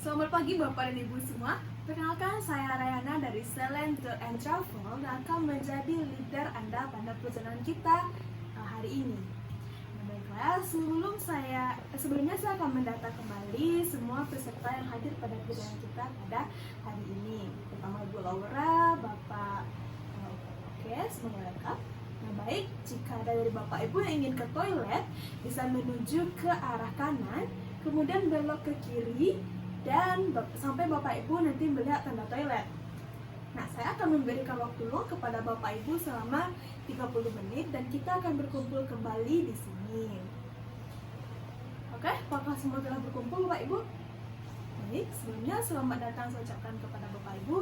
Selamat pagi Bapak dan Ibu semua. Perkenalkan, saya Rayana dari Selen Tour and Travel dan akan menjadi leader Anda pada perjalanan kita hari ini. Baiklah, sebelumnya saya akan mendata kembali semua peserta yang hadir pada perjalanan kita pada hari ini. Pertama Ibu Laura, Bapak Oke, semuanya lengkap. Nah baik, jika ada dari Bapak Ibu yang ingin ke toilet, bisa menuju ke arah kanan, kemudian belok ke kiri, dan sampai Bapak Ibu nanti melihat tanda toilet. Nah, saya akan memberikan waktu luang kepada Bapak Ibu selama 30 menit dan kita akan berkumpul kembali di sini. Oke, apakah semua telah berkumpul Bapak Ibu? Baik, sebelumnya selamat datang saya ucapkan kepada Bapak Ibu.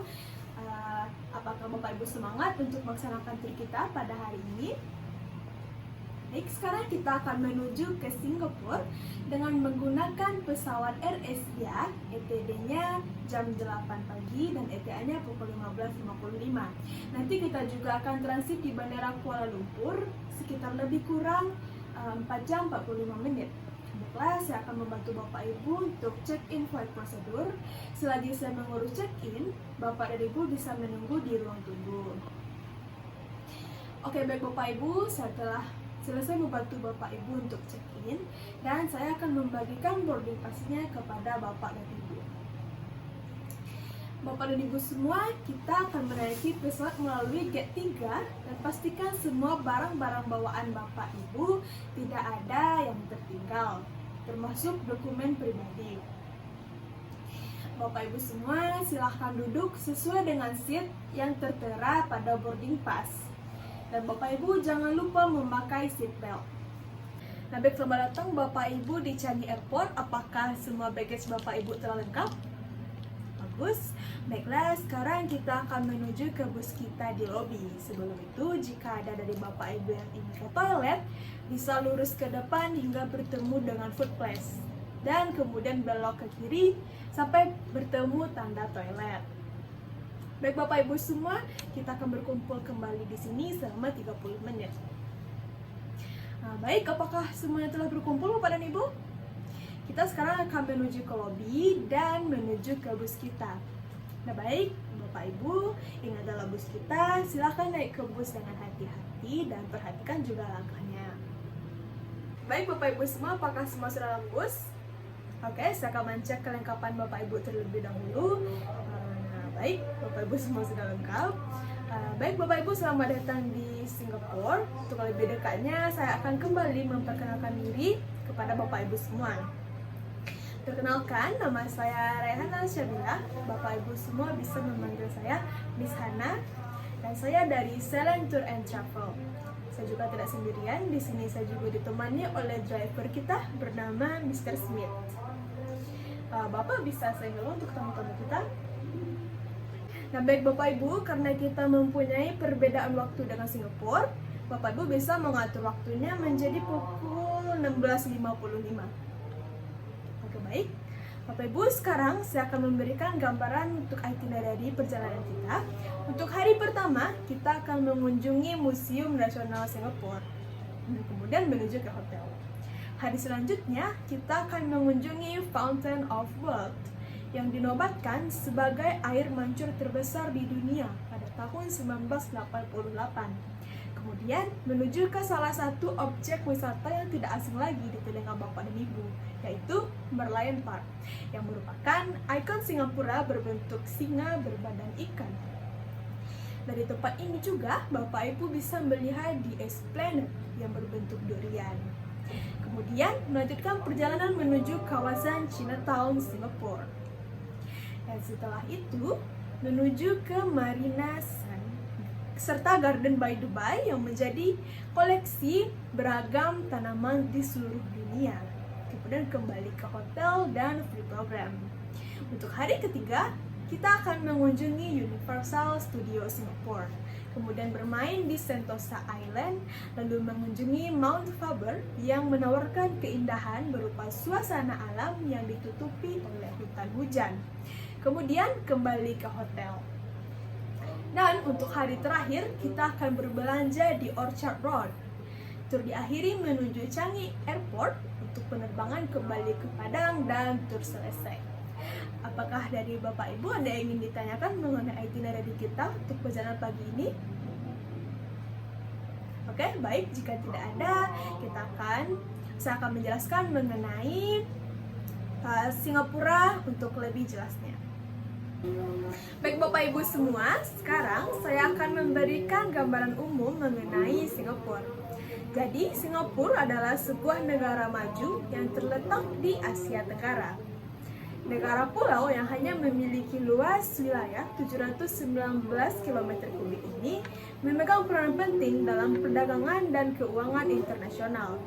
Apakah Bapak Ibu semangat untuk melaksanakan tur kita pada hari ini? Baik, sekarang kita akan menuju ke Singapura dengan menggunakan pesawat Air Asia. ETD-nya jam 8 pagi dan ETA-nya pukul 15.55. Nanti kita juga akan transit di Bandara Kuala Lumpur sekitar lebih kurang 4 jam 45 menit. Baiklah, saya akan membantu Bapak Ibu untuk check-in flight prosedur. Selagi saya mengurus check-in, Bapak dan Ibu bisa menunggu di ruang tunggu. Oke, baik Bapak Ibu, saya telah selesai membantu Bapak Ibu untuk check-in dan saya akan membagikan boarding pass-nya kepada Bapak dan Ibu. Bapak dan Ibu semua, kita akan menaiki pesawat melalui gate 3 dan pastikan semua barang-barang bawaan Bapak Ibu tidak ada yang tertinggal, termasuk dokumen pribadi. Bapak Ibu semua, silahkan duduk sesuai dengan seat yang tertera pada boarding pass. Dan Bapak Ibu jangan lupa memakai seatbelt. Nah baik, selamat datang Bapak Ibu di Changi Airport. Apakah semua baggage Bapak Ibu telah lengkap? Bagus. Baiklah, sekarang kita akan menuju ke bus kita di lobi. Sebelum itu, jika ada dari Bapak Ibu yang ingin ke toilet, bisa lurus ke depan hingga bertemu dengan food place. Dan kemudian belok ke kiri sampai bertemu tanda toilet. Baik Bapak Ibu semua, kita akan berkumpul kembali di sini selama 30 menit. Nah, baik, apakah semuanya telah berkumpul Bapak dan Ibu? Kita sekarang akan menuju ke lobi dan menuju ke bus kita. Nah, baik, Bapak Ibu, ini adalah bus kita. Silakan naik ke bus dengan hati-hati dan perhatikan juga langkahnya. Baik Bapak Ibu semua, apakah semua sudah dalam bus? Oke, saya akan mencek kelengkapan Bapak Ibu terlebih dahulu. Baik, Bapak Ibu semua sudah lengkap. Baik Bapak Ibu, selamat datang di Singapura. Untuk lebih dekatnya, saya akan kembali memperkenalkan diri kepada Bapak Ibu semua. Perkenalkan, nama saya Rayhana Syabila. Bapak Ibu semua bisa memanggil saya Miss Hana. Dan saya dari Selen Tour and Travel. Saya juga tidak sendirian. Di sini saya juga ditemani oleh driver kita bernama Mr. Smith. Bapak bisa say hello untuk tamu-tamu kita. Nah baik Bapak Ibu, karena kita mempunyai perbedaan waktu dengan Singapura, Bapak Ibu bisa mengatur waktunya menjadi pukul 16.55. Oke baik, Bapak Ibu, sekarang saya akan memberikan gambaran untuk itinerary perjalanan kita. Untuk hari pertama, kita akan mengunjungi Museum Nasional Singapura dan kemudian menuju ke hotel. Hari selanjutnya, kita akan mengunjungi Fountain of Wealth yang dinobatkan sebagai air mancur terbesar di dunia pada tahun 1988. Kemudian menuju ke salah satu objek wisata yang tidak asing lagi di telinga Bapak dan Ibu, yaitu Merlion Park, yang merupakan ikon Singapura berbentuk singa berbadan ikan. Dari tempat ini juga Bapak Ibu bisa melihat di Esplanade yang berbentuk durian. Kemudian melanjutkan perjalanan menuju kawasan Chinatown, Singapura. Dan setelah itu menuju ke Marina Sun serta Garden by Dubai yang menjadi koleksi beragam tanaman di seluruh dunia. Kemudian kembali ke hotel dan free program. Untuk hari ketiga, kita akan mengunjungi Universal Studios Singapore, kemudian bermain di Sentosa Island, lalu mengunjungi Mount Faber yang menawarkan keindahan berupa suasana alam yang ditutupi oleh hutan hujan. Kemudian kembali ke hotel. Dan untuk hari terakhir, kita akan berbelanja di Orchard Road. Tur diakhiri menuju Changi Airport untuk penerbangan kembali ke Padang dan tur selesai. Apakah dari Bapak Ibu ada yang ingin ditanyakan mengenai itinerary kita untuk perjalanan pagi ini? Oke, baik. Jika tidak ada, saya akan menjelaskan mengenai Singapura untuk lebih jelasnya. Baik Bapak Ibu semua, sekarang saya akan memberikan gambaran umum mengenai Singapura. Jadi, Singapura adalah sebuah negara maju yang terletak di Asia Tenggara. Negara pulau yang hanya memiliki luas wilayah 719 km kubik ini memegang peran penting dalam perdagangan dan keuangan internasional.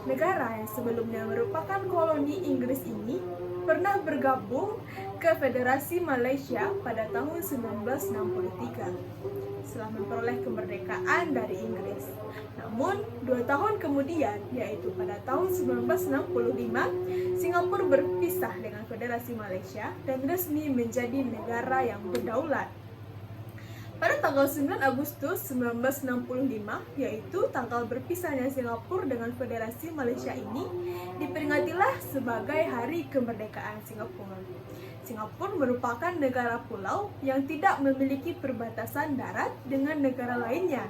Negara yang sebelumnya merupakan koloni Inggris ini pernah bergabung ke Federasi Malaysia pada tahun 1963 setelah memperoleh kemerdekaan dari Inggris. Namun, 2 tahun kemudian, yaitu pada tahun 1965, Singapura berpisah dengan Federasi Malaysia dan resmi menjadi negara yang berdaulat. Pada tanggal 9 Agustus 1965, yaitu tanggal berpisahnya Singapura dengan Federasi Malaysia ini, diperingatilah sebagai Hari Kemerdekaan Singapura. Singapura merupakan negara pulau yang tidak memiliki perbatasan darat dengan negara lainnya.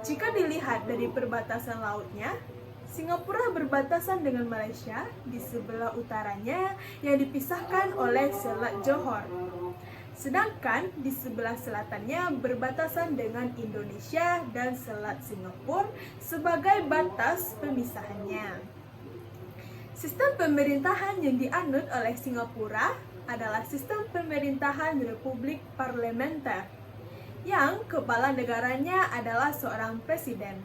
Jika dilihat dari perbatasan lautnya, Singapura berbatasan dengan Malaysia di sebelah utaranya yang dipisahkan oleh Selat Johor. Sedangkan di sebelah selatannya berbatasan dengan Indonesia dan Selat Singapura sebagai batas pemisahannya. Sistem pemerintahan yang dianut oleh Singapura adalah sistem pemerintahan republik parlementer, yang kepala negaranya adalah seorang presiden.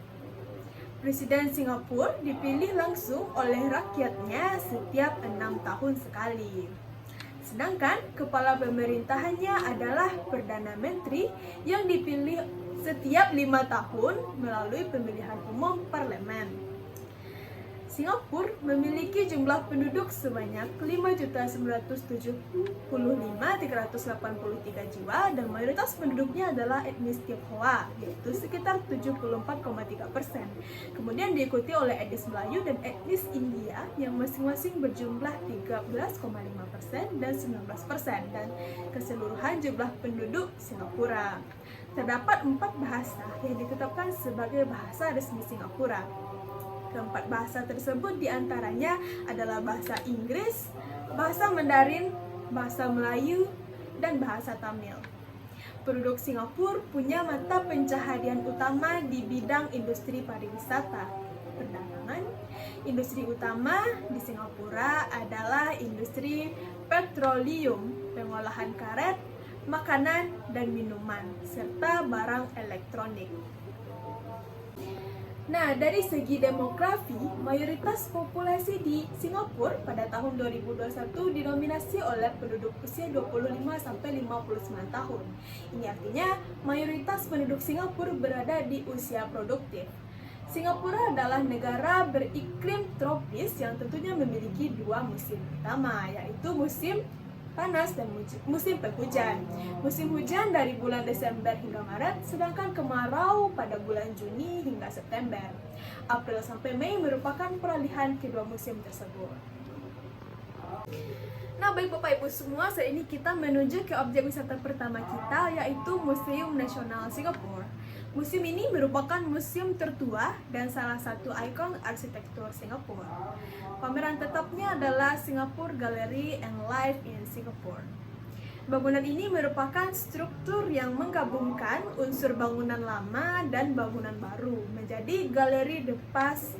Presiden Singapura dipilih langsung oleh rakyatnya setiap 6 tahun sekali. Sedangkan kepala pemerintahannya adalah Perdana Menteri yang dipilih setiap 5 tahun melalui pemilihan umum parlemen. Singapura memiliki jumlah penduduk sebanyak 5.975.383 jiwa dan mayoritas penduduknya adalah etnis Tionghoa, yaitu sekitar 74,3%. Kemudian diikuti oleh etnis Melayu dan etnis India yang masing-masing berjumlah 13,5% dan 19%, dan keseluruhan jumlah penduduk Singapura. Terdapat 4 bahasa yang ditetapkan sebagai bahasa resmi Singapura. Keempat bahasa tersebut diantaranya adalah bahasa Inggris, bahasa Mandarin, bahasa Melayu, dan bahasa Tamil. Penduduk Singapura punya mata pencaharian utama di bidang industri pariwisata, perdagangan. Industri utama di Singapura adalah industri petroleum, pengolahan karet, makanan dan minuman, serta barang elektronik. Nah, dari segi demografi, mayoritas populasi di Singapura pada tahun 2021 didominasi oleh penduduk usia 25-59 tahun. Ini artinya mayoritas penduduk Singapura berada di usia produktif. Singapura adalah negara beriklim tropis yang tentunya memiliki 2 musim utama, yaitu musim panas dan musim penghujan. Musim hujan dari bulan Desember hingga Maret, sedangkan kemarau pada bulan Juni hingga September. April sampai Mei merupakan peralihan kedua musim tersebut. Nah, baik Bapak Ibu semua, saat ini kita menuju ke objek wisata pertama kita, yaitu Museum Nasional Singapura. Museum ini merupakan museum tertua dan salah satu ikon arsitektur Singapura. Pameran tetapnya adalah Singapore Gallery and Life in Singapore. Bangunan ini merupakan struktur yang menggabungkan unsur bangunan lama dan bangunan baru menjadi galeri the past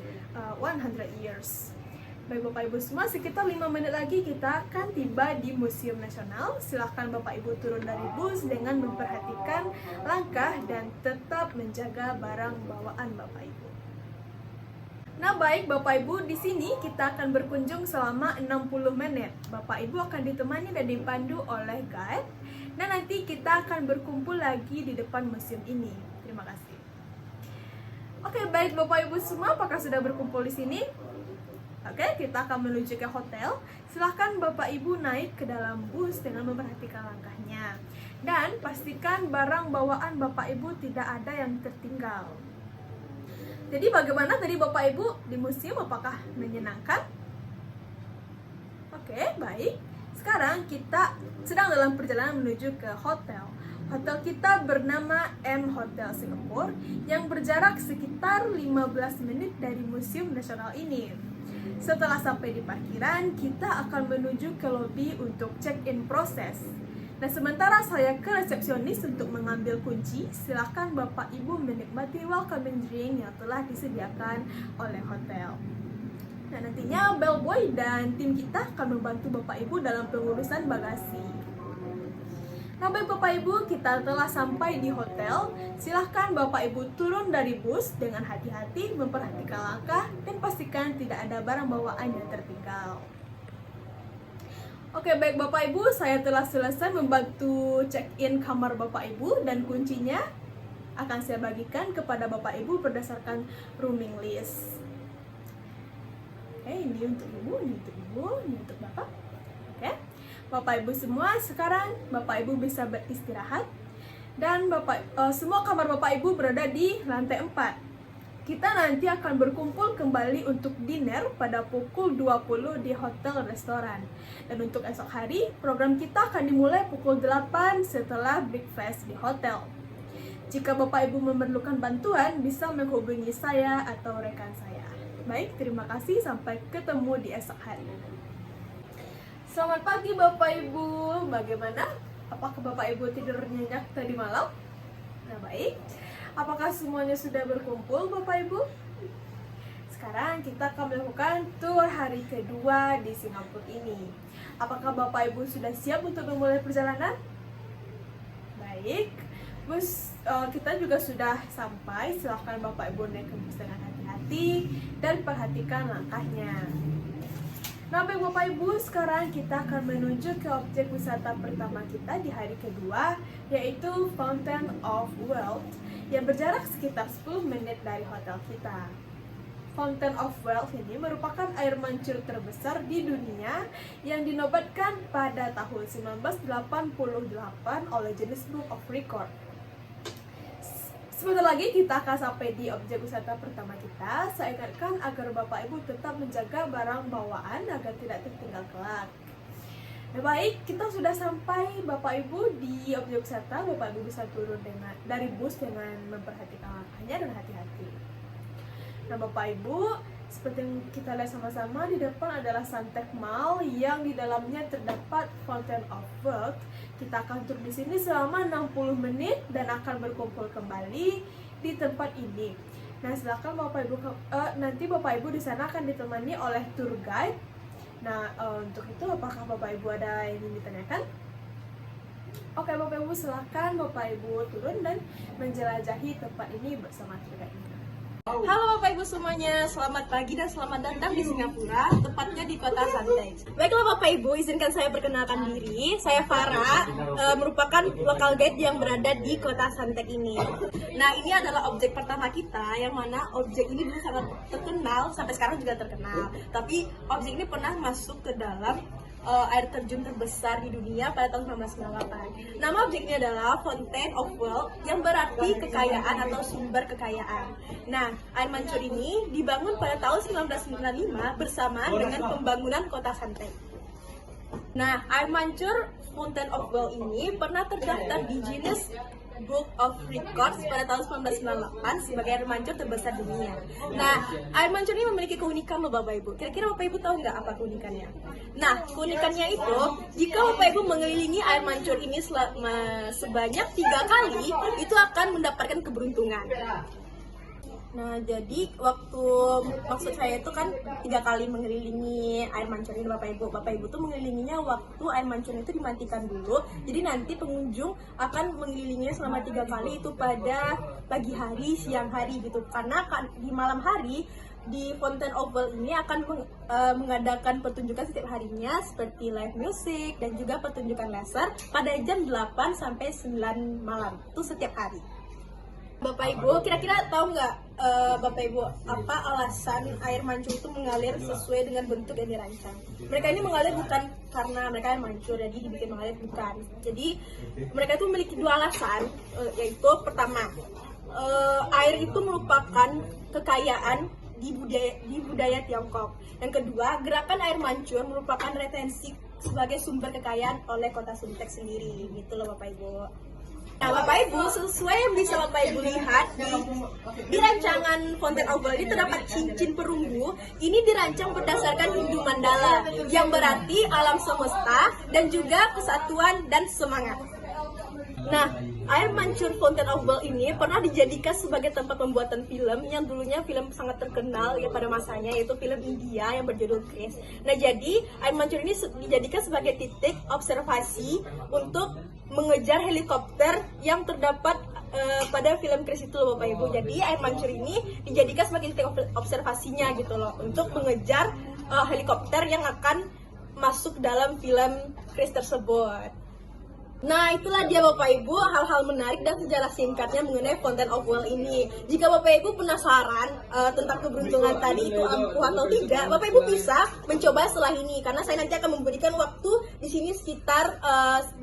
100 years. Baik Bapak Ibu semua, sekitar 5 menit lagi kita akan tiba di Museum Nasional. Silahkan Bapak Ibu turun dari bus dengan memperhatikan langkah dan tetap menjaga barang bawaan Bapak Ibu. Nah baik Bapak Ibu, di sini kita akan berkunjung selama 60 menit. Bapak Ibu akan ditemani dan dipandu oleh guide, dan nanti kita akan berkumpul lagi di depan museum ini. Terima kasih. Oke, baik Bapak Ibu semua, apakah sudah berkumpul di sini? Oke, kita akan menuju ke hotel. Silahkan Bapak Ibu naik ke dalam bus dengan memperhatikan langkahnya. Dan pastikan barang bawaan Bapak Ibu tidak ada yang tertinggal. Jadi bagaimana tadi Bapak Ibu di museum, apakah menyenangkan? Oke, baik. Sekarang kita sedang dalam perjalanan menuju ke hotel. Hotel kita bernama M Hotel Singapore yang berjarak sekitar 15 menit dari Museum Nasional ini. Setelah sampai di parkiran, kita akan menuju ke lobi untuk check-in proses. Nah, sementara saya ke resepsionis untuk mengambil kunci, silakan Bapak Ibu menikmati welcoming drink yang telah disediakan oleh hotel. Nah, nantinya bellboy dan tim kita akan membantu Bapak Ibu dalam pengurusan bagasi. Nah, baik Bapak Ibu, kita telah sampai di hotel. Silahkan Bapak Ibu turun dari bus dengan hati-hati, memperhatikan langkah, dan pastikan tidak ada barang bawaan yang tertinggal. Oke, baik Bapak Ibu, saya telah selesai membantu check-in kamar Bapak Ibu, dan kuncinya akan saya bagikan kepada Bapak Ibu berdasarkan rooming list. Oke, ini untuk Ibu, ini untuk Ibu, ini untuk Bapak. Oke, Bapak Ibu semua, sekarang Bapak Ibu bisa beristirahat. Dan semua kamar Bapak Ibu berada di lantai 4. Kita nanti akan berkumpul kembali untuk dinner pada pukul 20 di hotel restoran. Dan untuk esok hari, program kita akan dimulai pukul 8 setelah breakfast di hotel. Jika Bapak Ibu memerlukan bantuan, bisa menghubungi saya atau rekan saya. Baik, terima kasih. Sampai ketemu di esok hari. Selamat pagi Bapak Ibu. Bagaimana? Apakah Bapak Ibu tidur nyenyak tadi malam? Nah, baik. Apakah semuanya sudah berkumpul Bapak Ibu? Sekarang kita akan melakukan tour hari kedua di Singapura ini. Apakah Bapak Ibu sudah siap untuk memulai perjalanan? Baik. Bus kita juga sudah sampai. Silakan Bapak Ibu naik ke bus dengan hati-hati dan perhatikan langkahnya. Nah, baik Bapak Ibu, sekarang kita akan menuju ke objek wisata pertama kita di hari kedua, yaitu Fountain of Wealth yang berjarak sekitar 10 menit dari hotel kita. Fountain of Wealth ini merupakan air mancur terbesar di dunia yang dinobatkan pada tahun 1988 oleh Guinness Book of Record. Sebentar lagi kita akan sampai di objek wisata pertama kita. Saya ingatkan agar Bapak Ibu tetap menjaga barang bawaan agar tidak tertinggal kelak. Nah, baik, kita sudah sampai Bapak Ibu di objek wisata. Bapak Ibu bisa turun dari bus dengan memperhatikan langkahnya dan hati-hati. Nah, Bapak Ibu, seperti yang kita lihat sama-sama, di depan adalah Suntec Mall yang di dalamnya terdapat Fountain of Wealth. Kita akan tur di sini selama 60 menit dan akan berkumpul kembali di tempat ini. Nah, silakan Bapak Ibu, nanti Bapak Ibu di sana akan ditemani oleh tour guide. Nah, untuk itu apakah Bapak Ibu ada yang ingin ditanyakan? Oke, Bapak Ibu, silakan Bapak Ibu turun dan menjelajahi tempat ini bersama tour guide. Halo Bapak Ibu semuanya, selamat pagi dan selamat datang di Singapura, tepatnya di kota Suntec. Baiklah Bapak Ibu, izinkan saya perkenalkan diri. Saya Farah, merupakan local guide yang berada di kota Suntec ini. Nah, ini adalah objek pertama kita, yang mana objek ini dulu sangat terkenal, sampai sekarang juga terkenal. Tapi objek ini pernah masuk ke dalam air terjun terbesar di dunia pada tahun 1998. Nama objek ini adalah Fountain of Wealth yang berarti kekayaan atau sumber kekayaan. Nah, air mancur ini dibangun pada tahun 1995 bersamaan dengan pembangunan kota Suntec. Nah, air mancur Fountain of Wealth ini pernah terdaftar di Guinness Book of Records pada tahun 1998 sebagai air mancur terbesar di dunia. Nah, air mancur ini memiliki keunikan loh Bapak Ibu. Kira-kira Bapak Ibu tahu nggak apa keunikannya? Nah, keunikannya itu, jika Bapak Ibu mengelilingi air mancur ini sebanyak 3 kali, itu akan mendapatkan keberuntungan. Nah, jadi maksud saya itu kan 3 kali mengelilingi air mancur ini Bapak Ibu. Bapak Ibu tuh mengelilinginya waktu air mancur itu dimatikan dulu. Jadi nanti pengunjung akan mengelilinginya selama 3 kali itu pada pagi hari, siang hari gitu. Karena di malam hari di Fountain of Wealth ini akan mengadakan pertunjukan setiap harinya seperti live music dan juga pertunjukan laser pada jam 8 sampai 9 malam. Itu setiap hari. Bapak Ibu, kira-kira tahu nggak Bapak Ibu apa alasan air mancur itu mengalir sesuai dengan bentuk yang dirancang? Mereka ini mengalir bukan karena mereka air mancur, jadi dibikin mengalir, bukan. Jadi mereka itu memiliki 2 alasan, yaitu pertama, air itu merupakan kekayaan di budaya Tiongkok. Yang kedua, gerakan air mancur merupakan retensi sebagai sumber kekayaan oleh kota Suntec sendiri. Gitu loh Bapak Ibu. Nah Bapak Ibu, sesuai yang bisa Bapak Ibu lihat di rancangan Fountain of Wealth ini terdapat cincin perunggu. Ini dirancang berdasarkan Hindu Mandala yang berarti alam semesta dan juga kesatuan dan semangat. Nah, air mancur Fountain of Wealth ini pernah dijadikan sebagai tempat pembuatan film yang dulunya film sangat terkenal ya pada masanya, yaitu film India yang berjudul Chris. Nah, jadi air mancur ini dijadikan sebagai titik observasi untuk mengejar helikopter yang terdapat pada film Chris itu loh Bapak Ibu. Jadi air mancur ini dijadikan sebagai titik observasinya gitu loh untuk mengejar helikopter yang akan masuk dalam film Chris tersebut. Nah, itulah dia Bapak Ibu hal-hal menarik dan sejarah singkatnya mengenai Fountain of Wealth ini. Jika Bapak Ibu penasaran tentang keberuntungan tadi itu ampuh atau tidak, Bapak Ibu bisa mencoba setelah ini karena saya nanti akan memberikan waktu di sini sekitar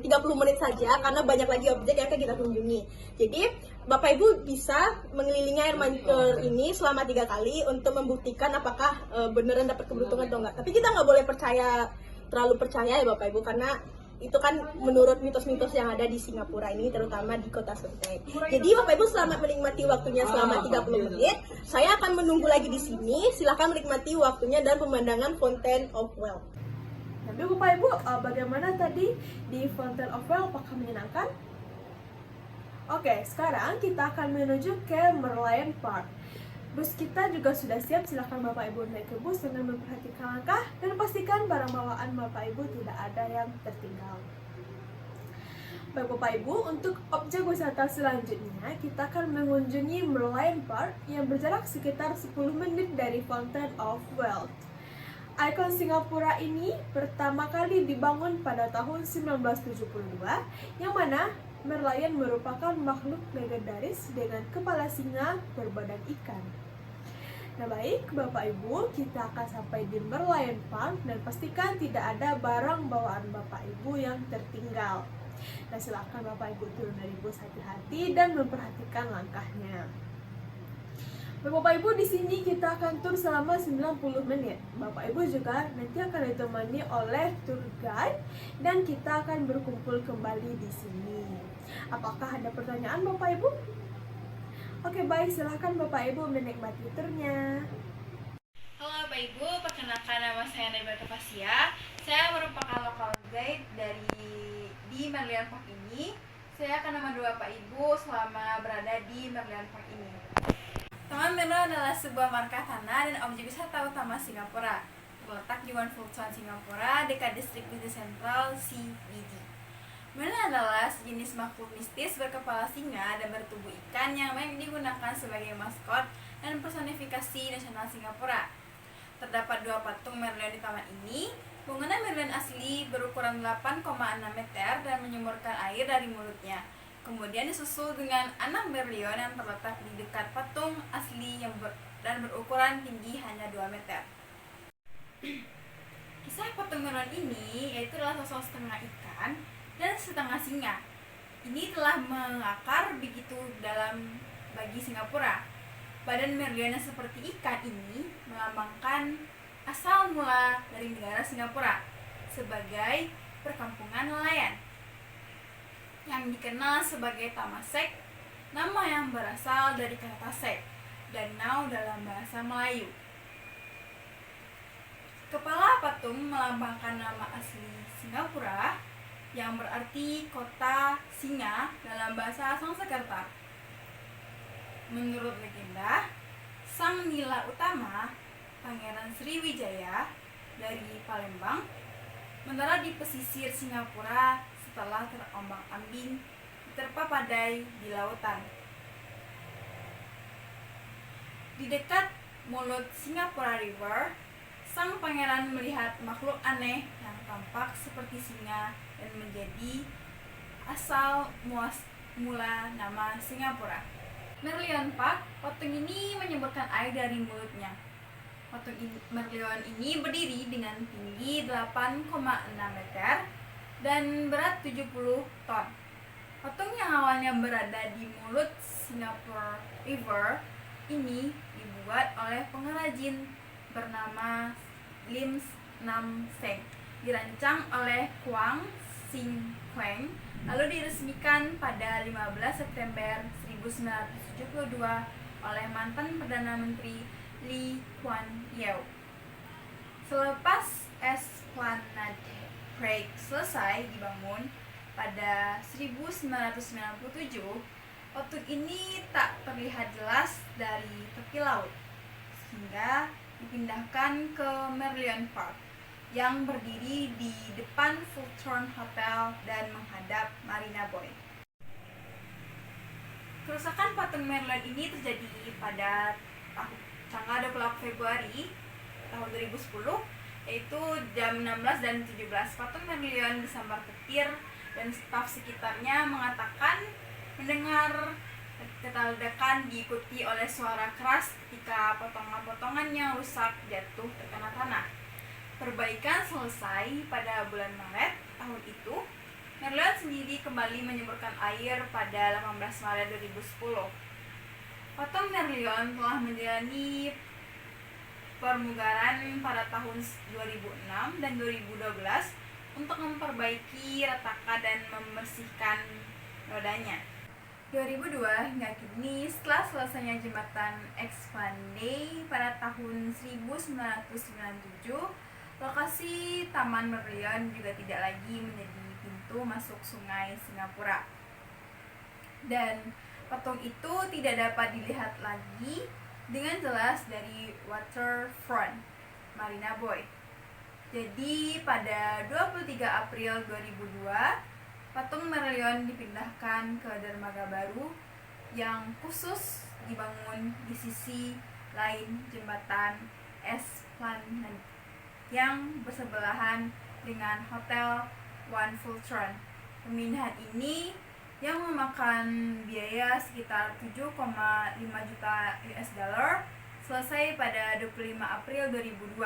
30 menit saja karena banyak lagi objek yang akan kita kunjungi. Jadi, Bapak Ibu bisa mengelilingi air mancur ini selama 3 kali untuk membuktikan apakah beneran dapat keberuntungan atau enggak. Tapi kita nggak boleh terlalu percaya ya Bapak Ibu karena itu kan menurut mitos-mitos yang ada di Singapura ini, terutama di kota Suntec. Jadi Bapak Ibu selamat menikmati waktunya selama 30 menit. Saya akan menunggu lagi di sini. Silahkan menikmati waktunya dan pemandangan Fountain of Wealth. Tapi Bapak Ibu, bagaimana tadi di Fountain of Wealth? Apakah menyenangkan? Oke, sekarang kita akan menuju ke Merlion Park. Bus kita juga sudah siap, silahkan Bapak Ibu naik ke bus dengan memperhatikan langkah dan pastikan barang bawaan Bapak Ibu tidak ada yang tertinggal. Baik Bapak Ibu, untuk objek wisata selanjutnya kita akan mengunjungi Merlion Park yang berjarak sekitar 10 menit dari Fountain of Wealth. Ikon Singapura ini pertama kali dibangun pada tahun 1972, yang mana Merlion merupakan makhluk legendaris dengan kepala singa berbadan ikan. Nah baik, Bapak Ibu, kita akan sampai di Merlion Park dan pastikan tidak ada barang bawaan Bapak Ibu yang tertinggal. Nah silakan Bapak Ibu turun dari bus hati-hati dan memperhatikan langkahnya. Bapak Ibu, di sini kita akan tur selama 90 menit. Bapak Ibu juga nanti akan ditemani oleh tour guide dan kita akan berkumpul kembali di sini. Apakah ada pertanyaan Bapak Ibu? Oke baik, silahkan Bapak Ibu menikmati turnya. Halo Bapak Ibu, perkenalkan nama saya Naibah Kepasia. Saya merupakan local guide di Merlion Park ini. Saya akan memandu Bapak Ibu selama berada di Merlion Park ini. Taman Merlion adalah sebuah marka tanah dan objek wisata utama Singapura. Terletak di Wan Fuk Chuan, Singapura, dekat distrik bisnis sentral CBD. Merlion adalah sejenis makhluk mistis berkepala singa dan bertubuh ikan yang banyak digunakan sebagai maskot dan personifikasi nasional Singapura. Terdapat 2 patung Merlion di taman ini. Bangunan Merlion asli berukuran 8,6 meter dan menyemburkan air dari mulutnya. Kemudian disusul dengan 6 Merlion yang terletak di dekat patung asli dan berukuran tinggi hanya 2 meter. Kisah patung Merlion ini yaitu adalah sosok setengah ikan dan setengah singa. Ini telah mengakar begitu dalam bagi Singapura. Badan Merlion yang seperti ikan ini melambangkan asal mula dari negara Singapura sebagai perkampungan nelayan yang dikenal sebagai Tamasek, nama yang berasal dari kata tasek, danau dalam bahasa Melayu. Kepala patung melambangkan nama asli Singapura yang berarti kota singa dalam bahasa Sanskerta. Menurut legenda, Sang Nila Utama, Pangeran Sriwijaya dari Palembang, mendarat di pesisir Singapura setelah terombang-ambing diterpa badai di lautan. Di dekat mulut Singapura River, sang pangeran melihat makhluk aneh yang tampak seperti singa dan menjadi asal mula nama Singapura. Merlion Park, patung ini menyemburkan air dari mulutnya. Patung Merlion ini berdiri dengan tinggi 8,6 meter dan berat 70 ton. Patung yang awalnya berada di mulut Singapore River ini dibuat oleh pengrajin bernama Lim Nam Seng dirancang oleh Kwang Sing Kwang, lalu diresmikan pada 15 September 1972 oleh mantan Perdana Menteri Lee Kuan Yew. Selepas Esplanade Prague selesai dibangun pada 1997, patung ini tak terlihat jelas dari tepi laut, sehingga dipindahkan ke Merlion Park yang berdiri di depan Fulton Hotel dan menghadap Marina Bay. Kerusakan patung Merlion ini terjadi pada tanggal 28 Februari tahun 2010, yaitu jam 16 dan 17. Patung Merlion disambar petir dan staf sekitarnya mengatakan mendengar ledakan diikuti oleh suara keras ketika potongan-potongan yang rusak jatuh terkena tanah. Perbaikan selesai pada bulan Maret tahun itu. Merlion sendiri kembali menyemburkan air pada 18 Maret 2010. Patung Merlion telah menjalani permugaran pada tahun 2006 dan 2012 untuk memperbaiki retakan dan membersihkan rodanya. 2002 hingga kini, setelah selesainya jembatan Esplanade pada tahun 1997, lokasi Taman Merlion juga tidak lagi menjadi pintu masuk sungai Singapura. Dan patung itu tidak dapat dilihat lagi dengan jelas dari waterfront Marina Bay. Jadi pada 23 April 2002, patung Merlion dipindahkan ke dermaga baru yang khusus dibangun di sisi lain jembatan Esplanade yang bersebelahan dengan Hotel One Fulton. Pemindahan ini yang memakan biaya sekitar 7,5 juta US dollar selesai pada 25 April 2002.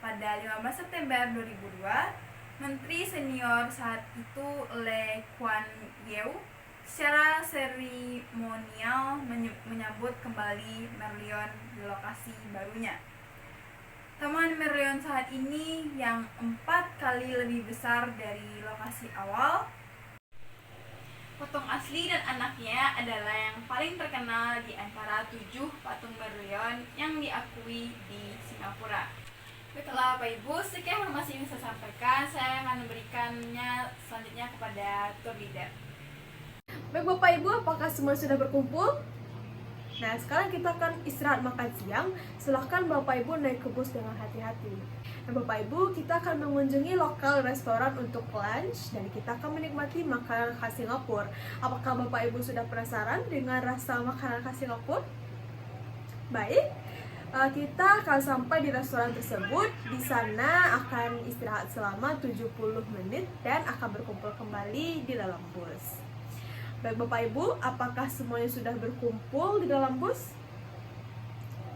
Pada 15 September 2002, Menteri senior saat itu Lee Kuan Yew secara seremonial menyambut kembali Merlion di lokasi barunya. Taman Merlion saat ini yang 4 kali lebih besar dari lokasi awal. Patung asli dan anaknya adalah yang paling terkenal di antara 7 patung Merlion yang diakui di Singapura. Baiklah Bapak Ibu, sekian informasi yang saya sampaikan. Saya akan memberikannya selanjutnya kepada tour leader. Baik Bapak Ibu, apakah semua sudah berkumpul? Nah, sekarang kita akan istirahat makan siang. Silahkan Bapak Ibu naik ke bus dengan hati-hati. Nah Bapak Ibu, kita akan mengunjungi lokal restoran untuk lunch dan kita akan menikmati makanan khas Singapura. Apakah Bapak Ibu sudah penasaran dengan rasa makanan khas Singapura? Baik, kita akan sampai di restoran tersebut. Di sana akan istirahat selama 70 menit dan akan berkumpul kembali di dalam bus. Baik Bapak Ibu, apakah semuanya sudah berkumpul di dalam bus?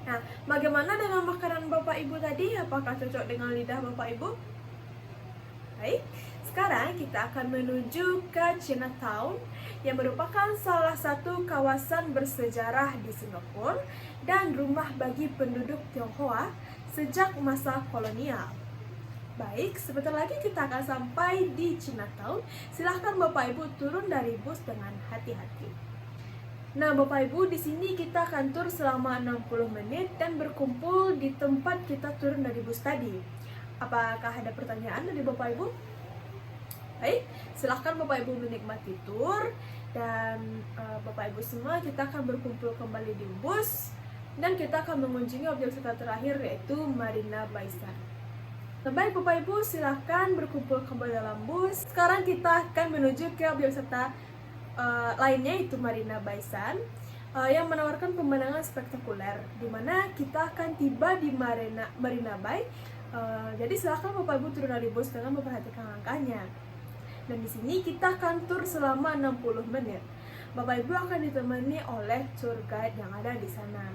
Nah, bagaimana dengan makanan Bapak Ibu tadi? Apakah cocok dengan lidah Bapak Ibu? Baik, sekarang kita akan menuju ke Chinatown yang merupakan salah satu kawasan bersejarah di Singapura dan rumah bagi penduduk Tionghoa sejak masa kolonial. Baik, sebentar lagi kita akan sampai di Chinatown. Silahkan Bapak Ibu turun dari bus dengan hati-hati. Nah, Bapak Ibu, di sini kita akan tur selama 60 menit dan berkumpul di tempat kita turun dari bus tadi. Apakah ada pertanyaan dari Bapak Ibu? Baik, silahkan Bapak Ibu menikmati tur dan Bapak Ibu semua kita akan berkumpul kembali di bus dan kita akan mengunjungi objek wisata terakhir yaitu Marina Bay Sands. Baik Bapak Ibu, silahkan berkumpul kembali dalam bus. Sekarang kita akan menuju ke objek wisata lainnya yaitu Marina Bay Sands yang menawarkan pemandangan spektakuler di mana kita akan tiba di Marina Bay. Jadi silahkan Bapak Ibu turun dari bus dengan memperhatikan langkahnya. Dan di sini kita akan tur selama 60 menit. Bapak Ibu akan ditemani oleh tour guide yang ada di sana.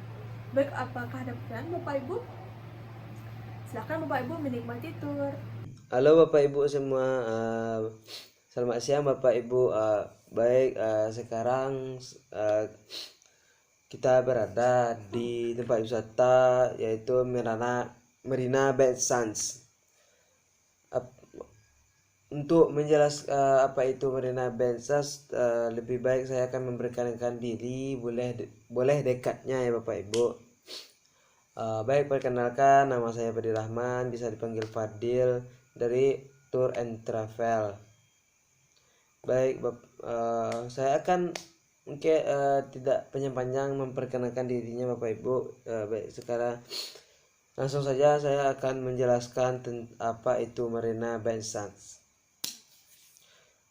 Baik, apakah ada pertanyaan Bapak Ibu? Silahkan Bapak Ibu menikmati tur. Halo Bapak Ibu semua, selamat siang Bapak Ibu. Baik, sekarang kita berada di tempat wisata yaitu Marina Bay Sands. untuk menjelaskan apa itu Marina Bensas, lebih baik saya akan memperkenalkan diri, boleh dekatnya ya Bapak Ibu. Baik, perkenalkan, nama saya Fadil Rahman, bisa dipanggil Fadil, dari Tour and Travel. Baik, saya akan mungkin tidak panjang-panjang memperkenalkan dirinya Bapak Ibu. Baik, sekarang langsung saja saya akan menjelaskan apa itu Marina Bensas.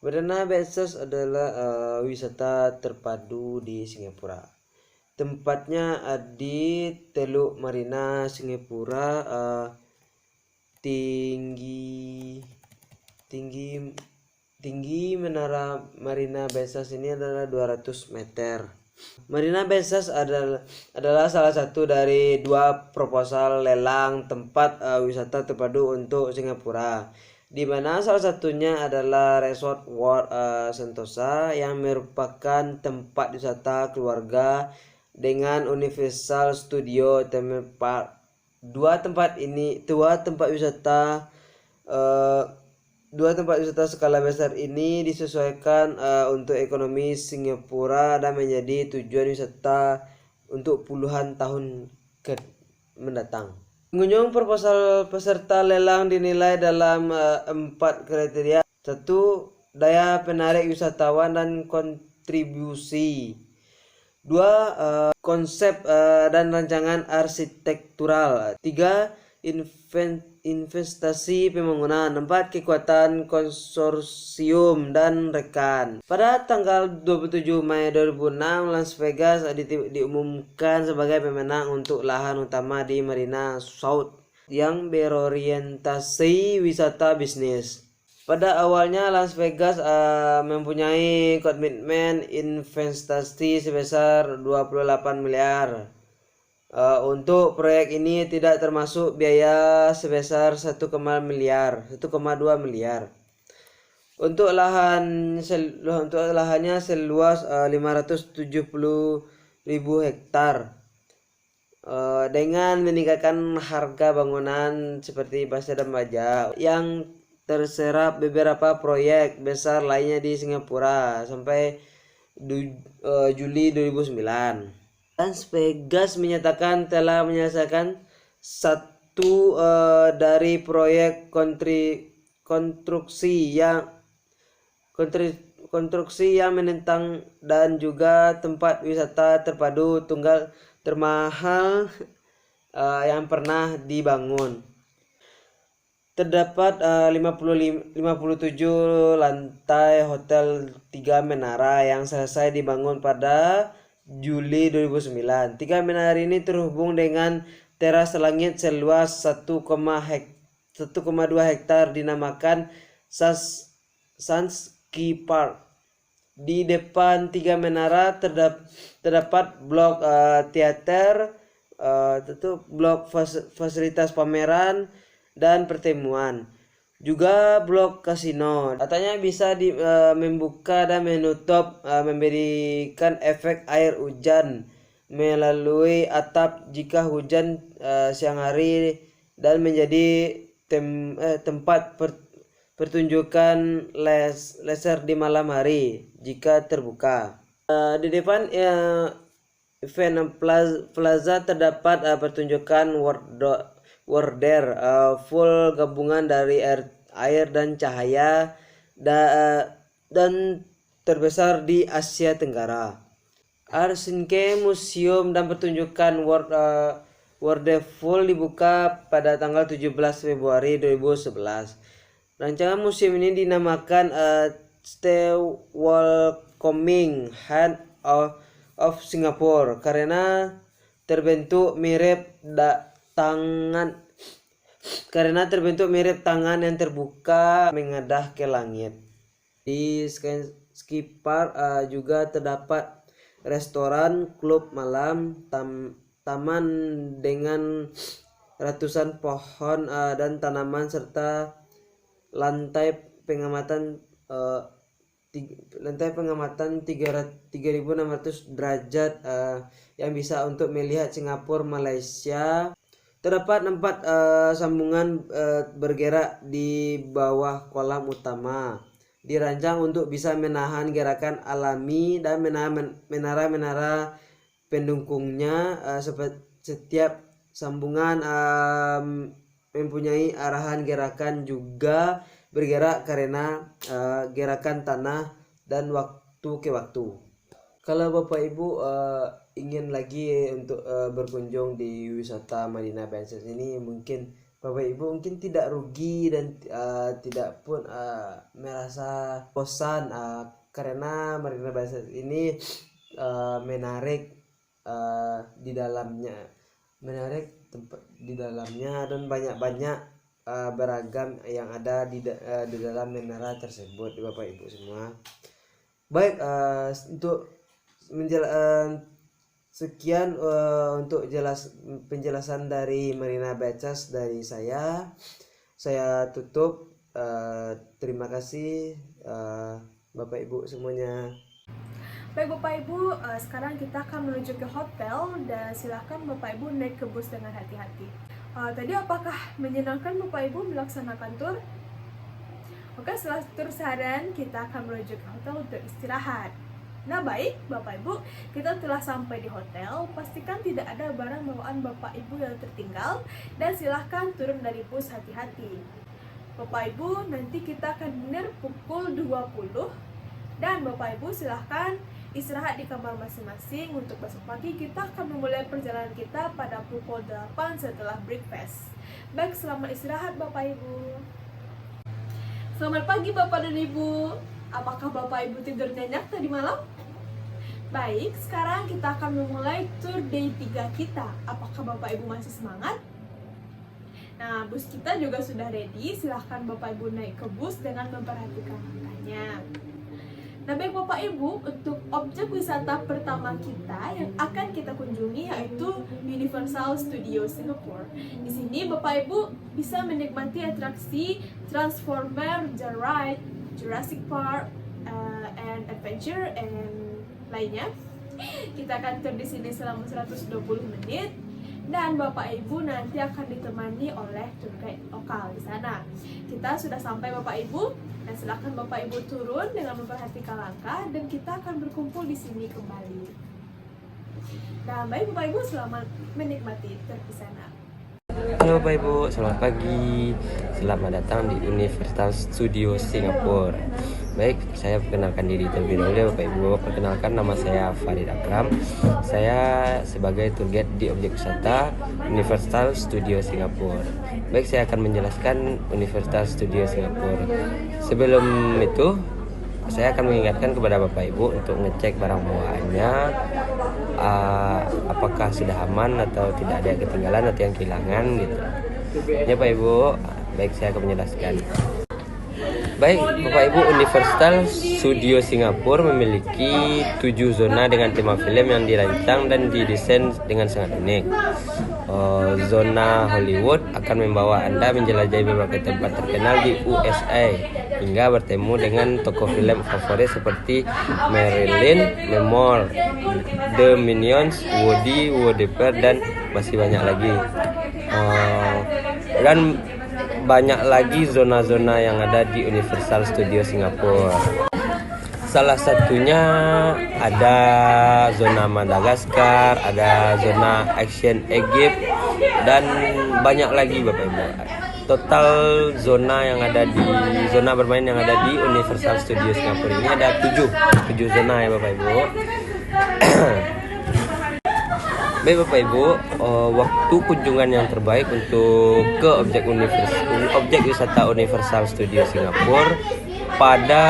Marina Bensas adalah wisata terpadu di Singapura. Tempatnya di Teluk Marina, Singapura. Tinggi menara Marina Bensas ini adalah 200 meter. Marina Bensas adalah salah satu dari 2 proposal lelang tempat wisata terpadu untuk Singapura, di mana salah satunya adalah Resort World Sentosa yang merupakan tempat wisata keluarga dengan Universal Studio Theme Park. Dua tempat wisata skala besar ini disesuaikan untuk ekonomi Singapura dan menjadi tujuan wisata untuk puluhan tahun mendatang. Pengunjung proposal peserta lelang dinilai dalam 4 kriteria. 1. Daya penarik wisatawan dan kontribusi. 2. Konsep dan rancangan arsitektural. 3. Investasi pembangunan. 4. Kekuatan konsorsium dan rekan. Pada tanggal 27 Mei 2006, Las Vegas diumumkan sebagai pemenang untuk lahan utama di Marina South yang berorientasi wisata bisnis. Pada awalnya Las Vegas mempunyai komitmen investasi sebesar 28 miliar. Untuk proyek ini tidak termasuk biaya sebesar 1,2 miliar. Untuk lahannya seluas 570.000 hektar. Dengan meningkatkan harga bangunan seperti Pasir dan Baja yang terserap beberapa proyek besar lainnya di Singapura sampai Juli 2009. Las Vegas menyatakan telah menyelesaikan satu dari proyek konstruksi yang menentang dan juga tempat wisata terpadu tunggal termahal yang pernah dibangun. Terdapat 57 lantai hotel 3 menara yang selesai dibangun pada Juli 2009. 3 menara ini terhubung dengan teras langit seluas 1,2 hektar dinamakan Sunski Park. Di depan 3 menara terdapat blok teater, blok fasilitas pameran dan pertemuan, juga blok kasino. Katanya bisa membuka dan menutup, memberikan efek air hujan melalui atap jika hujan siang hari, dan menjadi tempat pertunjukan laser di malam hari jika terbuka. Di depan event plaza terdapat pertunjukan Warder, full gabungan dari air dan cahaya, dan terbesar di Asia Tenggara. Arsinke Museum dan pertunjukan Wonderful dibuka pada tanggal 17 Februari 2011. Rancangan museum ini dinamakan Stay Welcoming Hand of Singapore karena terbentuk mirip tangan yang terbuka mengadah ke langit. Di Ski Park juga terdapat restoran, klub malam, taman dengan ratusan pohon dan tanaman, serta lantai pengamatan 3.600 derajat yang bisa untuk melihat Singapura, Malaysia, Terdapat 4 sambungan bergerak di bawah kolam utama. Dirancang untuk bisa menahan gerakan alami dan menara-menara pendukungnya. Setiap sambungan mempunyai arahan gerakan juga bergerak karena gerakan tanah dan waktu ke waktu. Kalau Bapak Ibu ingin lagi untuk berkunjung di wisata Marina Benses ini, mungkin Bapak Ibu mungkin tidak rugi dan tidak pun merasa bosan karena Marina Benses ini menarik tempat di dalamnya dan banyak beragam yang ada di dalam menara tersebut, Bapak Ibu semua. Baik, untuk sekian untuk penjelasan dari Marina Benses dari saya tutup. Terima kasih Bapak Ibu semuanya. Baik Bapak Ibu, sekarang kita akan menuju ke hotel dan silakan Bapak Ibu naik ke bus dengan hati-hati. Tadi apakah menyenangkan Bapak Ibu melaksanakan tur? Oke, setelah tur seharian kita akan menuju ke hotel untuk istirahat. Nah baik Bapak Ibu, kita telah sampai di hotel. Pastikan tidak ada barang bawaan Bapak Ibu yang tertinggal dan silahkan turun dari bus hati-hati. Bapak Ibu, nanti kita akan dinner pukul 20 dan Bapak Ibu silahkan istirahat di kamar masing-masing. Untuk besok pagi kita akan memulai perjalanan kita pada pukul 8 setelah breakfast. Baik, selamat istirahat Bapak Ibu. Selamat pagi Bapak dan Ibu. Apakah Bapak Ibu tidur nyenyak tadi malam? Baik, sekarang kita akan memulai tour day 3 kita. Apakah Bapak Ibu masih semangat? Nah, bus kita juga sudah ready. Silahkan Bapak Ibu naik ke bus dengan memperhatikan langkahnya. Nah baik Bapak Ibu, untuk objek wisata pertama kita yang akan kita kunjungi yaitu Universal Studios Singapore. Di sini Bapak Ibu bisa menikmati atraksi Transformer, The Ride, Jurassic Park, and Adventure, and lainnya. Kita akan tur di sini selama 120 menit. Dan Bapak Ibu nanti akan ditemani oleh tour guide lokal di sana. Kita sudah sampai Bapak Ibu, dan silakan Bapak Ibu turun dengan memperhatikan langkah dan kita akan berkumpul di sini kembali. Dan baik Bapak Ibu, selamat menikmati tour di sana. Halo Bapak Ibu, selamat pagi. Selamat datang di Universal Studios Singapura. Baik, saya perkenalkan diri terlebih dahulu Bapak Ibu. Perkenalkan, nama saya Farid Akram. Saya sebagai tour guide di objek wisata Universal Studios Singapura. Baik, saya akan menjelaskan Universal Studios Singapura. Sebelum itu, saya akan mengingatkan kepada Bapak Ibu untuk ngecek barang bawaannya, apakah sudah aman atau tidak ada yang ketinggalan atau yang kehilangan gitu. Ya Bapak Ibu, baik, saya akan menjelaskan. Baik Bapak Ibu, Universal Studio Singapura memiliki 7 zona dengan tema film yang dirancang dan didesain dengan sangat unik. Zona Hollywood akan membawa Anda menjelajahi berbagai tempat terkenal di USA hingga bertemu dengan tokoh film favorit seperti Marilyn Monroe, The Minions, Woody Woodpecker, dan masih banyak lagi. Dan banyak lagi zona-zona yang ada di Universal Studio Singapura. Salah satunya ada zona Madagaskar, ada zona Action Egypt, dan banyak lagi Bapak Ibu. Total zona bermain yang ada di Universal Studio Singapura ini ada 7 zona ya Bapak Ibu. Baik Bapak Ibu, waktu kunjungan yang terbaik untuk ke objek wisata Universal Studio Singapura pada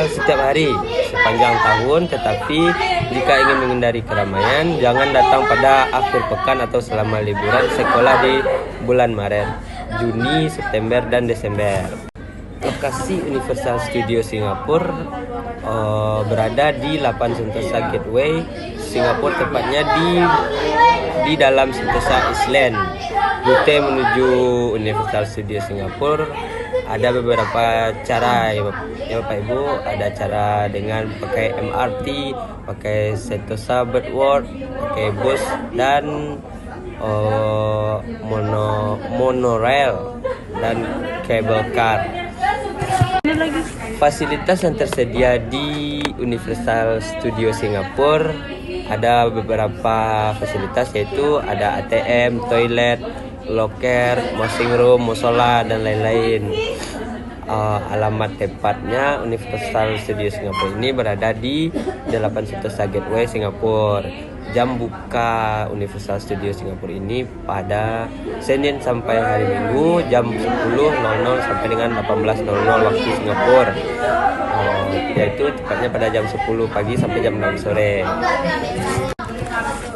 setiap hari sepanjang tahun, tetapi jika ingin menghindari keramaian, jangan datang pada akhir pekan atau selama liburan sekolah di bulan Maret, Juni, September, dan Desember. Lokasi Universal Studio Singapura berada di 8 Sentosa Gateway Singapura, tepatnya di dalam Sentosa Island. Rute menuju Universal Studio Singapura ada beberapa cara ya Bapak Ibu. Ada cara dengan pakai MRT, pakai Sentosa Birdwalk, pakai bus, dan monorail dan cable car. Fasilitas yang tersedia di Universal Studio Singapura ada beberapa fasilitas, yaitu ada ATM, toilet, loker, washing room, musola, dan lain-lain. Alamat tepatnya Universal Studio Singapura ini berada di 8 Sentosa Gateway Singapura. Jam buka Universal Studio Singapura ini pada Senin sampai hari Minggu jam 10.00 sampai dengan 18.00 waktu Singapura, yaitu tepatnya pada jam 10 pagi sampai jam 6 sore.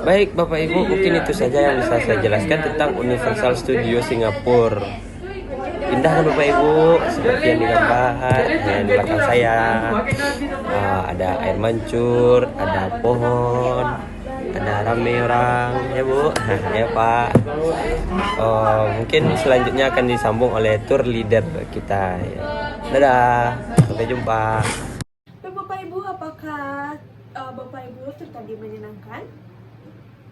Baik Bapak Ibu, mungkin itu saja yang bisa saya jelaskan tentang Universal Studio Singapura. Indah kan Bapak Ibu, seperti yang digambar di belakang saya. Ada air mancur, ada pohon, ada rame orang, ya Bu, ya Pak. Mungkin selanjutnya akan disambung oleh tour leader kita. Dadah, sampai jumpa. Bapak Ibu, apakah Bapak Ibu tadi menyenangkan?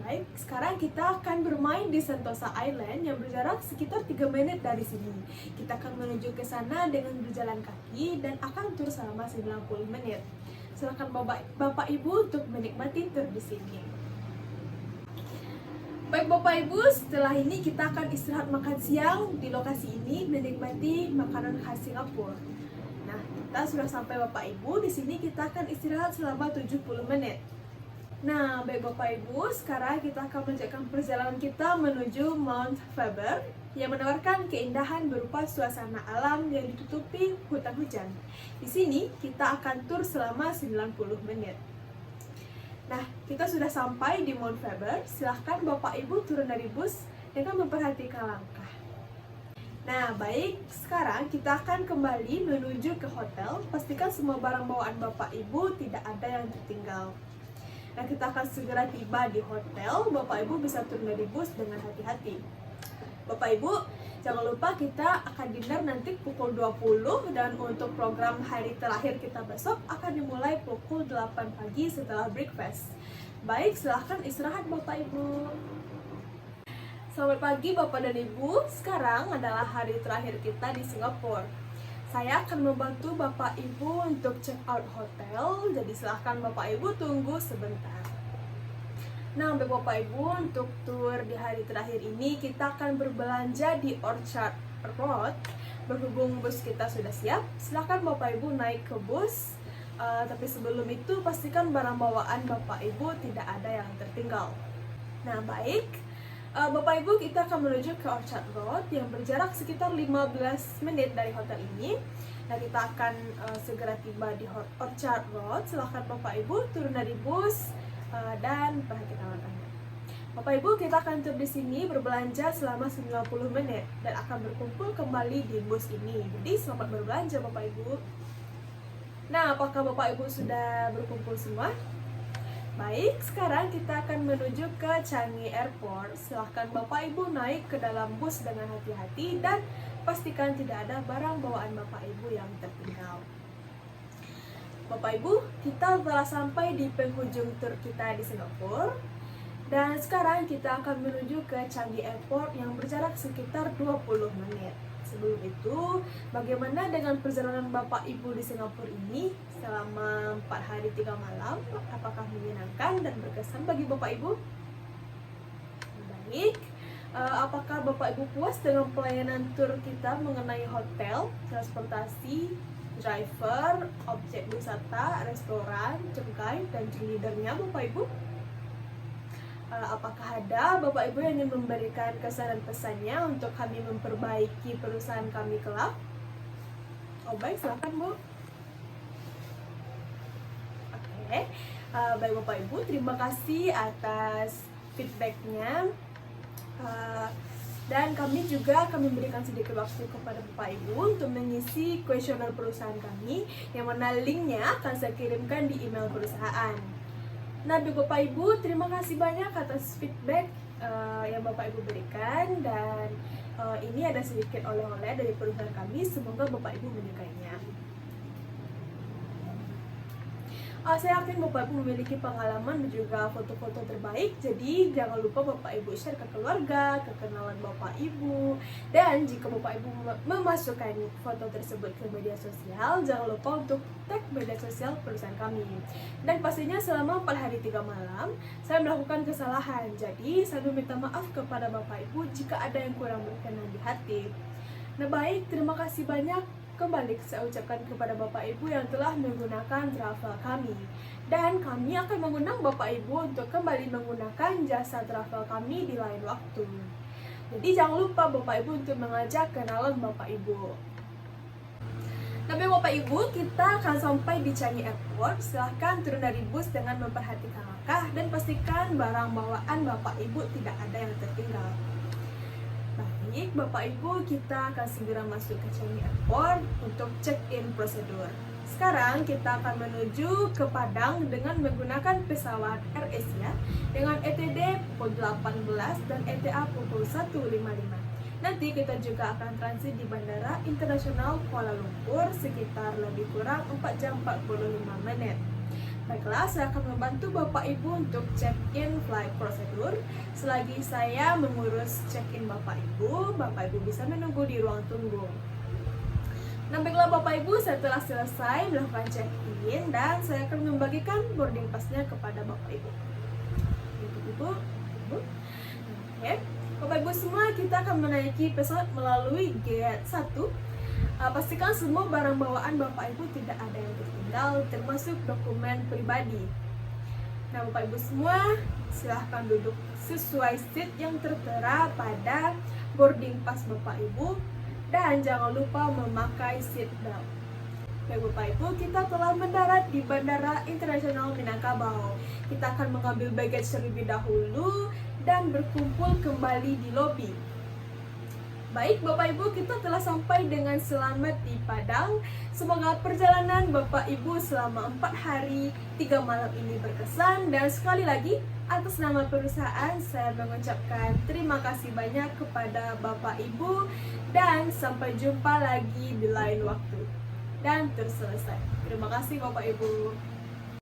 Baik, sekarang kita akan bermain di Sentosa Island yang berjarak sekitar 3 menit dari sini. Kita akan menuju ke sana dengan berjalan kaki dan akan tur selama 90 menit. Silakan Bapak Ibu untuk menikmati tur di sini. Baik Bapak Ibu, setelah ini kita akan istirahat makan siang di lokasi ini menikmati makanan khas Singapura. Nah, kita sudah sampai Bapak Ibu, di sini kita akan istirahat selama 70 menit. Nah, baik Bapak Ibu, sekarang kita akan melanjutkan perjalanan kita menuju Mount Faber yang menawarkan keindahan berupa suasana alam yang ditutupi hutan hujan. Di sini kita akan tur selama 90 menit. Nah, kita sudah sampai di Mount Faber. Silahkan Bapak Ibu turun dari bus dengan memperhatikan langkah. Nah, baik, sekarang kita akan kembali menuju ke hotel. Pastikan semua barang bawaan Bapak Ibu tidak ada yang tertinggal. Nah, kita akan segera tiba di hotel. Bapak Ibu bisa turun dari bus dengan hati-hati. Bapak Ibu, jangan lupa kita akan dinner nanti pukul 20 dan untuk program hari terakhir kita besok akan dimulai pukul 8 pagi setelah breakfast. Baik, silahkan istirahat Bapak Ibu. Selamat pagi Bapak dan Ibu. Sekarang adalah hari terakhir kita di Singapura. Saya akan membantu Bapak Ibu untuk check out hotel, jadi silahkan Bapak Ibu tunggu sebentar. Nah, Bapak Ibu, untuk tur di hari terakhir ini kita akan berbelanja di Orchard Road. Berhubung bus kita sudah siap, silahkan Bapak Ibu naik ke bus. Tapi sebelum itu pastikan barang bawaan Bapak Ibu tidak ada yang tertinggal. Nah, baik. Bapak Ibu, kita akan menuju ke Orchard Road yang berjarak sekitar 15 menit dari hotel ini. Nah, kita akan segera tiba di Orchard Road. Silahkan Bapak Ibu turun dari bus dan perhatikan langkahnya. Bapak Ibu, kita akan tur di sini berbelanja selama 90 menit dan akan berkumpul kembali di bus ini. Jadi selamat berbelanja Bapak Ibu. Nah, apakah Bapak Ibu sudah berkumpul semua? Baik, sekarang kita akan menuju ke Changi Airport. Silahkan Bapak Ibu naik ke dalam bus dengan hati-hati dan pastikan tidak ada barang bawaan Bapak Ibu yang tertinggal. Bapak Ibu, kita telah sampai di penghujung tur kita di Singapura. Dan sekarang kita akan menuju ke Changi Airport yang berjarak sekitar 20 menit. Sebelum itu, bagaimana dengan perjalanan Bapak Ibu di Singapura ini selama 4 hari 3 malam? Apakah menyenangkan dan berkesan bagi Bapak Ibu? Baik, apakah Bapak Ibu puas dengan pelayanan tur kita mengenai hotel, transportasi, driver, objek wisata, restoran, tour guide, dan cheerleadernya Bapak Ibu? Apakah ada Bapak Ibu yang ingin memberikan kesan dan pesannya untuk kami memperbaiki perusahaan kami kelak? Oh baik, silakan Bu. Oke, baik Bapak Ibu, terima kasih atas feedbacknya. Dan kami juga akan memberikan sedikit waktu kepada Bapak Ibu untuk mengisi kuesioner perusahaan kami, yang mana linknya akan saya kirimkan di email perusahaan. Nah, Bapak Ibu, terima kasih banyak atas feedback yang Bapak Ibu berikan, dan ini ada sedikit oleh-oleh dari perusahaan kami. Semoga Bapak Ibu menyukainya. Saya yakin Bapak Ibu memiliki pengalaman dan juga foto-foto terbaik. Jadi jangan lupa Bapak Ibu share ke keluarga, ke kenalan Bapak Ibu. Dan jika Bapak Ibu memasukkan foto tersebut ke media sosial, jangan lupa untuk tag media sosial perusahaan kami. Dan pastinya selama 4 hari 3 malam saya melakukan kesalahan. Jadi saya meminta maaf kepada Bapak Ibu jika ada yang kurang berkenan di hati. Nah baik, terima kasih banyak. Kembali saya ucapkan kepada Bapak Ibu yang telah menggunakan travel kami. Dan kami akan mengundang Bapak Ibu untuk kembali menggunakan jasa travel kami di lain waktu. Jadi jangan lupa Bapak Ibu untuk mengajak kenalan Bapak Ibu. Nah Bapak Ibu, kita akan sampai di Changi Airport. Silahkan turun dari bus dengan memperhatikan langkah dan pastikan barang bawaan Bapak Ibu tidak ada yang tertinggal. Baik, Bapak Ibu, kita akan segera masuk ke Changi Airport untuk check-in prosedur. Sekarang kita akan menuju ke Padang dengan menggunakan pesawat AirAsia dengan ETD pukul 18 dan ETA pukul 1.55. Nanti kita juga akan transit di Bandara Internasional Kuala Lumpur sekitar lebih kurang 4 jam 45 menit. Baiklah, saya akan membantu Bapak Ibu untuk check-in flight prosedur. Selagi saya mengurus check-in Bapak Ibu bisa menunggu di ruang tunggu. Nah, baiklah Bapak Ibu, saya telah selesai melakukan check-in dan saya akan membagikan boarding pass-nya kepada Bapak Ibu. Ibu. Oke. Bapak Ibu semua, kita akan menaiki pesawat melalui gate 1. Pastikan semua barang bawaan Bapak Ibu tidak ada yang tertinggal, termasuk dokumen pribadi. Nah Bapak Ibu semua, silahkan duduk sesuai seat yang tertera pada boarding pass Bapak Ibu. Dan jangan lupa memakai seat belt. Baik Bapak Ibu, kita telah mendarat di Bandara Internasional Minangkabau. Kita akan mengambil baggage terlebih dahulu dan berkumpul kembali di lobi. Baik Bapak Ibu, kita telah sampai dengan selamat di Padang. Semoga perjalanan Bapak Ibu selama 4 hari 3 malam ini berkesan. Dan sekali lagi, atas nama perusahaan saya mengucapkan terima kasih banyak kepada Bapak Ibu. Dan sampai jumpa lagi di lain waktu. Dan terselesai. Terima kasih Bapak Ibu.